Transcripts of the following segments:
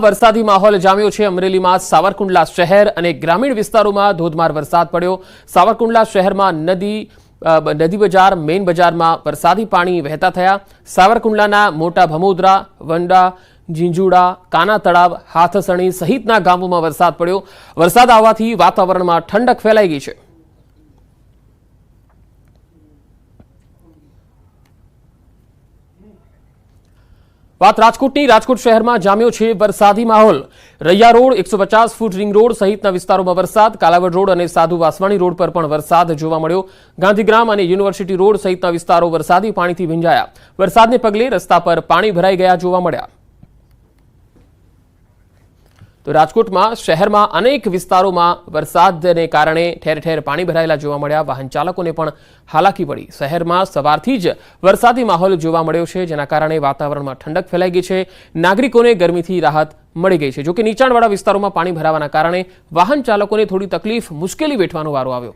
વરસાદી માહોલ જામ્યો છે। અમરેલીમાં સાવરકુંડલા શહેર અને ગ્રામીણ વિસ્તારોમાં ધોધમાર વરસાદ પડ્યો। સાવરકુંડલા શહેરમાં નદી બજાર મેઇન બજારમાં વરસાદી પાણી વહેતા થયા। સાવરકુંડલાના મોટા ભમોદરા, વંડા, ઝીંઝુડા, કાના તળાવ, હાથસણી સહિતના ગામોમાં વરસાદ પડ્યો। વરસાદ આવવાથી વાતાવરણમાં ઠંડક ફેલાઈ ગઈ છે। વાત રાજકોટની। રાજકોટ શહેરમાં જામ્યો છે વરસાદી માહોલ। Raiya road, 150 foot ring road સહિતના વિસ્તારોમાં વરસાદ। કાલાવડ રોડ અને સાધુ વાસવાણી રોડ પર પણ વરસાદ જોવા મળ્યો। ગાંધીગ્રામ અને યુનિવર્સિટી રોડ સહિતના વિસ્તારો વરસાદી પાણીથી ભીંજાયા। વરસાદને પગલે રસ્તા પર પાણી ભરાઈ ગયા જોવા મળ્યા। તો રાજકોટમાં શહેરમાં અનેક વિસ્તારોમાં વરસાદને કારણે ઠેર ઠેર પાણી ભરાયેલા જોવા મળ્યા। વાહન ચાલકોને પણ હાલાકી પડી। શહેરમાં સવારથી જ વરસાદી માહોલ જોવા મળ્યો છે, જેના કારણે વાતાવરણમાં ઠંડક ફેલાઈ ગઈ છે। નાગરિકોને ગરમીથી રાહત મળી ગઈ છે। જોકે નીચાણવાળા વિસ્તારોમાં પાણી ભરાવાના કારણે વાહન ચાલકોને થોડી તકલીફ, મુશ્કેલી વેઠવાનો વારો આવ્યો।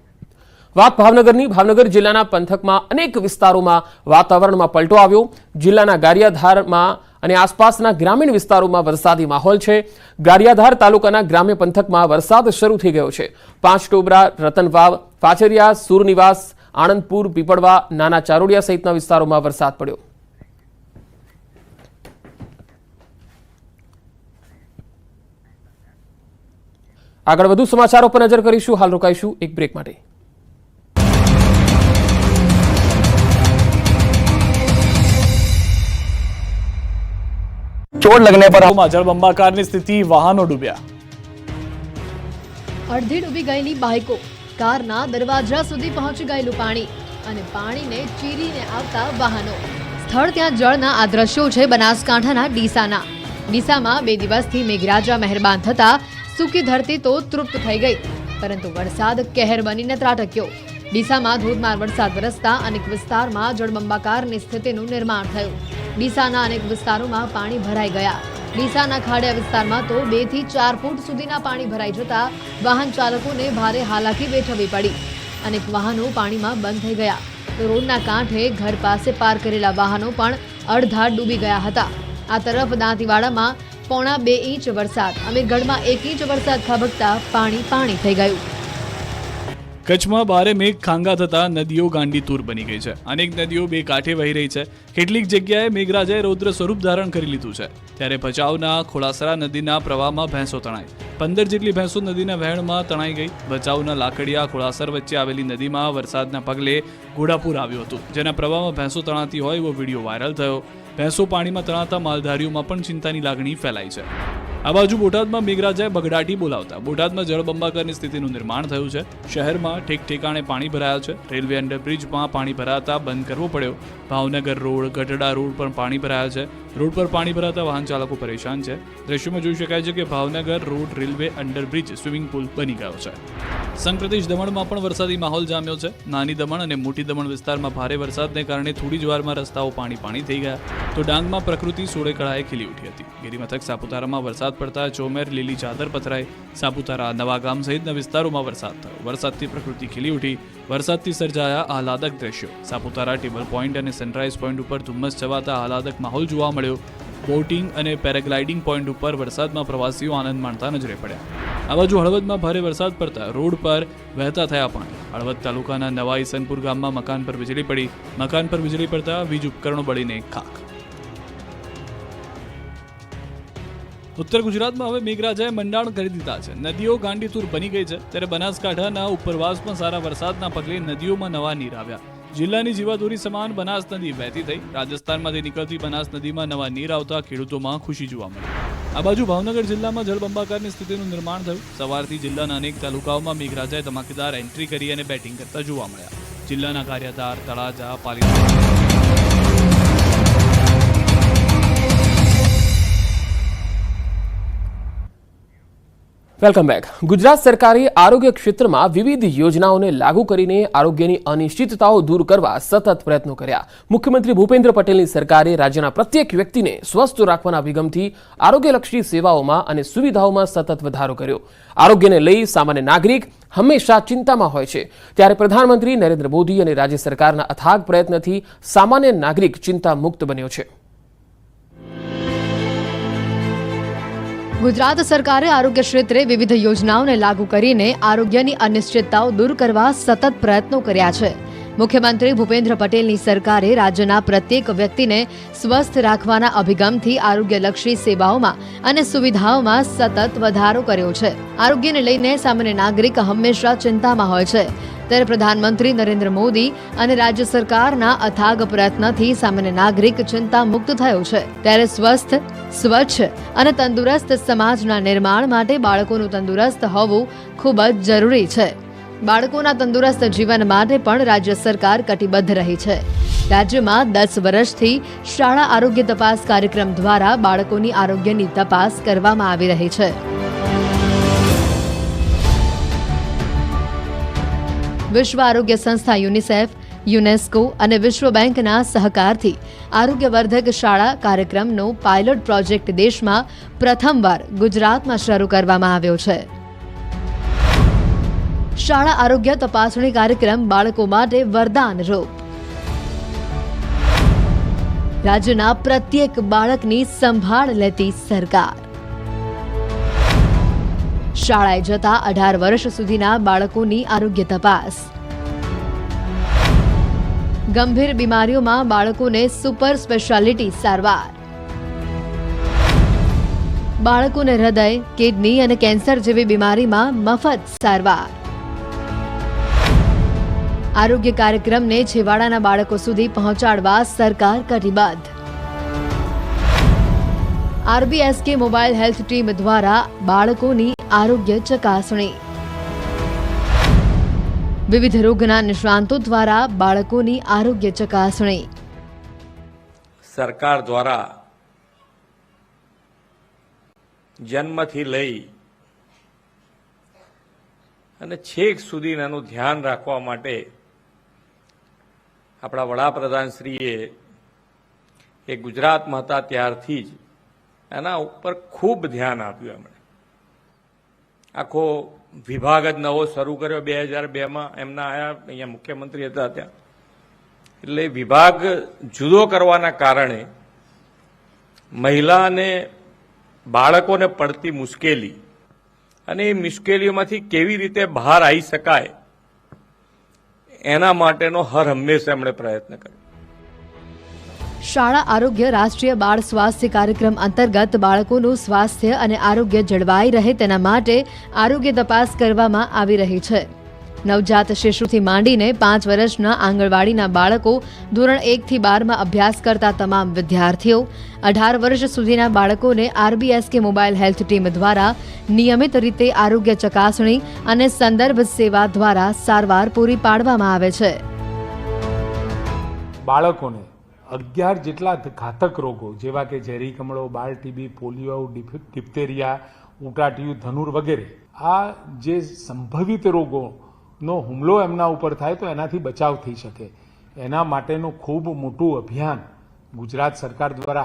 વાત ભાવનગરની। ભાવનગર જિલ્લાના પંથકમાં અનેક વિસ્તારોમાં વાતાવરણમાં પલટો આવ્યો। જિલ્લાના ગારિયાધારમાં અને આસપાસના ગ્રામીણ વિસ્તારોમાં વરસાદી માહોલ છે। ગારિયાધાર તાલુકાના ગ્રામ્ય પંથકમાં વરસાદ શરૂ થઈ ગયો છે। પાંચટોબરા, રતનવાવ, પાચરિયા, સુરનિવાસ, આણંદપુર, પીપળવા, નાના ચારોડિયા સહિતના વિસ્તારોમાં વરસાદ પડ્યો। આગળ વધુ સમાચારો પર નજર કરીશું। હાલ રોકાઈશું એક બ્રેક માટે। चोट लगने पर जलबंबाकारनी स्थिति, वाहनों डूब्या। અડધી ડૂબી ગયેલી બાઇકો, કારના દરવાજા સુધી પહોંચી ગયેલું પાણી અને પાણીને ચીરીને આવતા વાહનો। સ્થળ ત્યાં જળના આ દ્રશ્યો છે બનાસકાંઠાના ડીસાના। ડીસામાં 2 દિવસથી મેઘરાજા મહેરબાન થતા સૂકી ધરતી તો તૃપ્ત થઈ ગઈ, પરંતુ વરસાદ કહેર બનીને ત્રાટક્યો। ડીસામાં ધોધમાર વરસાદ વરસતા અનેક વિસ્તારમાં જળબંબાકારની સ્થિતિનું નિર્માણ થયું। ડીસાના અનેક વિસ્તારોમાં પાણી ભરાઈ ગયા। ડીસાના ખાડિયા વિસ્તારમાં તો 2 થી 4 ફૂટ સુધીના પાણી ભરાઈ જતા વાહન ચાલકોને ભારે હાલાકી વેઠવી પડી। અનેક વાહનો પાણીમાં બંધ થઈ ગયા, તો રોડના કાંઠે ઘર પાસે પાર્ક કરેલા વાહનો પણ અડધા ડૂબી ગયા હતા। આ તરફ દાંતીવાડામાં 1.25 ઇંચ વરસાદ, અમીરગઢમાં 1 ઇંચ વરસાદ ખાબકતા પાણી થઈ ગયું। કચ્છમાં ભારે મેઘ ખાંગા થતા નદીઓ ગાંડીતુર બની ગઈ છે। અનેક નદીઓ બે કાંઠે વહી રહી છે। કેટલીક જગ્યાએ મેઘરાજાએ રૌદ્ર સ્વરૂપ ધારણ કરી લીધું છે। ત્યારે ભચાઉના ખોડાસરા નદીના પ્રવાહમાં ભેંસો તણાઈ। 15 જેટલી ભેંસો નદીના વહેણમાં તણાઈ ગઈ। ભચાઉના લાકડિયા ખોડાસર વચ્ચે આવેલી નદીમાં વરસાદના પગલે ઘોડાપુર આવ્યું હતું, જેના પ્રવાહમાં ભેંસો તણાતી હોય એવો વિડીયો વાયરલ થયો। ભેંસો પાણીમાં તણાતા માલધારીઓમાં પણ ચિંતાની લાગણી ફેલાઈ છે। આ બાજુ બોટાદમાં મેઘરાજાએ બગડાટી બોલાવતા બોટાદમાં જળબંબાકારની સ્થિતિનું નિર્માણ થયું છે। શહેરમાં ઠેક ઠેકાણે પાણી ભરાયા છે। રેલવે અંડરબ્રિજમાં પાણી ભરાતા બંધ કરવો પડ્યો। ભાવનગર રોડ, ગઢડા રોડ પર પાણી ભરાયા છે। રોડ પર પાણી ભરાતા વાહન ચાલકો પરેશાન છે। દ્રશ્યોમાં જોઈ શકાય છે કે Bhavnagar road railway underbridge swimming pool બની ગયો છે। સંઘપ્રદેશ દમણમાં પણ વરસાદી માહોલ જામ્યો છે। નાની દમણ અને મોટી દમણ વિસ્તારમાં ભારે વરસાદને કારણે થોડી જ વારમાં રસ્તાઓ પાણી થઈ ગયા, તો ડાંગમાં પ્રકૃતિ સોળે કળાએ ખીલી ઉઠી હતી। ગિરિમથક સાપુતારામાં વરસાદ પડતા ચોમેર લીલી ચાદર પથરાઈ। સાપુતારા, નવાગામ સહિતના વિસ્તારોમાં વરસાદ થયો। વરસાદથી પ્રકૃતિ ખીલી ઉઠી। વરસાદથી સર્જાયા આહલાદક દ્રશ્યો। સાપુતારા ટેબલ પોઈન્ટ અને સનરાઈઝ પોઈન્ટ ઉપર ધુમ્મસ છવાતા આહલાદક માહોલ જોવા મળ્યો। બોટિંગ અને પેરાગ્લાઇડિંગ પોઈન્ટ ઉપર વરસાદમાં પ્રવાસીઓ આનંદ માણતા નજરે પડ્યા। આ બાજુ હળવદમાં ભારે વરસાદ પડતા રોડ પર વહેતા થયા પાણી। હળવદ તાલુકાના નવા ઈસનપુર ગામમાં મકાન પર વીજળી પડી। મકાન પર વીજળી પડતા વીજ ઉપકરણો બળીને ખાખ। ઉત્તર ગુજરાતમાં હવે મેઘરાજાએ મંડાણ કરી દીધા છે। નદીઓ ગાંડીતુર બની ગઈ છે। ત્યારે બનાસકાંઠાના ઉપરવાસમાં સારા વરસાદના પગલે નદીઓમાં નવા નીર આવ્યા। જિલ્લાની જીવાદોરી સમાન બનાસ નદી વહેતી થઈ। રાજસ્થાનમાંથી નીકળતી બનાસ નદીમાં નવા નીર આવતા ખેડૂતોમાં ખુશી જોવા મળી। આ બાજુ ભાવનગર જિલ્લામાં જળબંબાકારની સ્થિતિનું નિર્માણ થયું। સવારથી જિલ્લાના અનેક તાલુકાઓમાં મેઘરાજાએ ધમાકેદાર એન્ટ્રી કરી અને બેટિંગ કરતા જોવા મળ્યા। જિલ્લાના ગારિયાધાર, તળાજા, વેલકમ બેક। ગુજરાત સરકારે આરોગ્ય ક્ષેત્રમાં વિવિધ યોજનાઓને લાગુ કરીને આરોગ્યની અનિશ્ચિતતાઓ દૂર કરવા સતત પ્રયત્નો કર્યા। મુખ્યમંત્રી ભૂપેન્દ્ર પટેલની સરકારે રાજ્યના પ્રત્યેક વ્યક્તિને સ્વસ્થ રાખવાના અભિગમથી આરોગ્યલક્ષી સેવાઓમાં અને સુવિધાઓમાં સતત વધારો કર્યો। આરોગ્યને લઈ સામાન્ય નાગરિક હંમેશા ચિંતામાં હોય છે, ત્યારે પ્રધાનમંત્રી નરેન્દ્ર મોદી અને રાજ્ય સરકારના અથાગ પ્રયત્નથી સામાન્ય નાગરિક ચિંતા મુક્ત બન્યો છે। ગુજરાત સરકારે આરોગ્ય ક્ષેત્રે વિવિધ યોજનાઓને લાગુ કરીને આરોગ્યની અનિશ્ચિતતાઓ દૂર કરવા સતત પ્રયત્નો કર્યા છે. મુખ્યમંત્રી ભૂપેન્દ્ર પટેલની સરકારે રાજ્યના પ્રત્યેક વ્યક્તિને સ્વસ્થ રાખવાના અભિગમથી આરોગ્યલક્ષી સેવાઓમાં અને સુવિધાઓમાં સતત વધારો કર્યો છે. આરોગ્યને લઈને સામાન્ય નાગરિક હંમેશા ચિંતામાં હોય છે, ત્યારે પ્રધાનમંત્રી નરેન્દ્ર મોદી અને રાજ્ય સરકારના અથાગ પ્રયત્નથી સામાન્ય નાગરિક ચિંતા મુક્ત થયો છે. ત્યારે સ્વસ્થ, સ્વચ્છ અને તંદુરસ્ત સમાજના નિર્માણ માટે બાળકોનું તંદુરસ્ત હોવું ખૂબ જ જરૂરી છે. બાળકોના તંદુરસ્ત જીવન માટે પણ રાજ્ય સરકાર કટિબદ્ધ રહી છે. રાજ્યમાં 10 વર્ષથી શાળા આરોગ્ય તપાસ કાર્યક્રમ દ્વારા બાળકોની આરોગ્યની તપાસ કરવામાં આવી રહી છે. વિશ્વ આરોગ્ય સંસ્થા યુનિસેફ, યુનેસ્કો અને વિશ્વ બેંકના સહકારથી આરોગ્યવર્ધક શાળા કાર્યક્રમનો પાયલોટ પ્રોજેક્ટ દેશમાં પ્રથમવાર ગુજરાતમાં શરૂ કરવામાં આવ્યો છે. શાળા આરોગ્ય તપાસણી કાર્યક્રમ બાળકો માટે વરદાન રૂપ. રાજ્યના પ્રત્યેક બાળકની સંભાળ લેતી સરકાર. શાળાએ જતા 18 વર્ષ સુધીના બાળકોની આરોગ્ય તપાસ. ગંભીર બીમારીઓમાં બાળકોને સુપર સ્પેશિયાલિટી સારવાર. બાળકોને હૃદય, કિડની અને કેન્સર જેવી બીમારીમાં મફત સારવાર. આરોગ્ય કાર્યક્રમને છેવાડાના બાળકો સુધી પહોંચાડવા સરકાર કટિબદ્ધ. RBSK મોબાઈલ હેલ્થ ટીમ દ્વારા બાળકોની આરોગ્ય ચકાસણી. વિવિધ રોગના નિષ્ણાંતો દ્વારા બાળકોની આરોગ્ય ચકાસણી. સરકાર દ્વારા જન્મથી લઈ અને છેક સુધી એનું ધ્યાન રાખવા માટે આપણા વડાપ્રધાનશ્રીએ એ ગુજરાતમાં હતા ત્યારથી જ એના ઉપર ખૂબ ધ્યાન આપ્યું. એમણે આખો વિભાગ જ નવો શરૂ કર્યો 2002માં. એમના આયા અહીંયા મુખ્યમંત્રી હતા ત્યાં. એટલે વિભાગ જુદો કરવાના કારણે મહિલા અને બાળકોને પડતી મુશ્કેલી અને એ મુશ્કેલીઓમાંથી કેવી રીતે બહાર આવી શકાય એના માટેનો હર હંમેશા એમણે પ્રયત્ન કર્યો. શાળા આરોગ્ય રાષ્ટ્રીય બાળ સ્વાસ્થ્ય કાર્યક્રમ અંતર્ગત બાળકોનું સ્વાસ્થ્ય અને આરોગ્ય જળવાઈ રહે તેના માટે આરોગ્ય તપાસ કરવામાં આવી રહી છે. નવજાત શિશુથી માંડીને 5 વર્ષના આંગણવાડીના બાળકો, ધોરણ 1 થી 12માં અભ્યાસ કરતા તમામ વિદ્યાર્થીઓ, 18 વર્ષ સુધીના બાળકોને RBSK મોબાઈલ હેલ્થ ટીમ દ્વારા નિયમિત રીતે આરોગ્ય ચકાસણી અને સંદર્ભ સેવા દ્વારા સારવાર પૂરી પાડવામાં આવે છે. બાળકોને 11 જેટલા ઘાતક રોગો જેવા કે ઝેરી કમળો, બાળ ટીબી, પોલિયો, ડિપ્થેરિયા, ઉટાટિયું, ધનુર વગેરે આ જે સંભવિત રોગોનો હુમલો એમના ઉપર થાય તો એનાથી બચાવ થઈ શકે એના માટેનું ખૂબ મોટું અભિયાન ગુજરાત સરકાર દ્વારા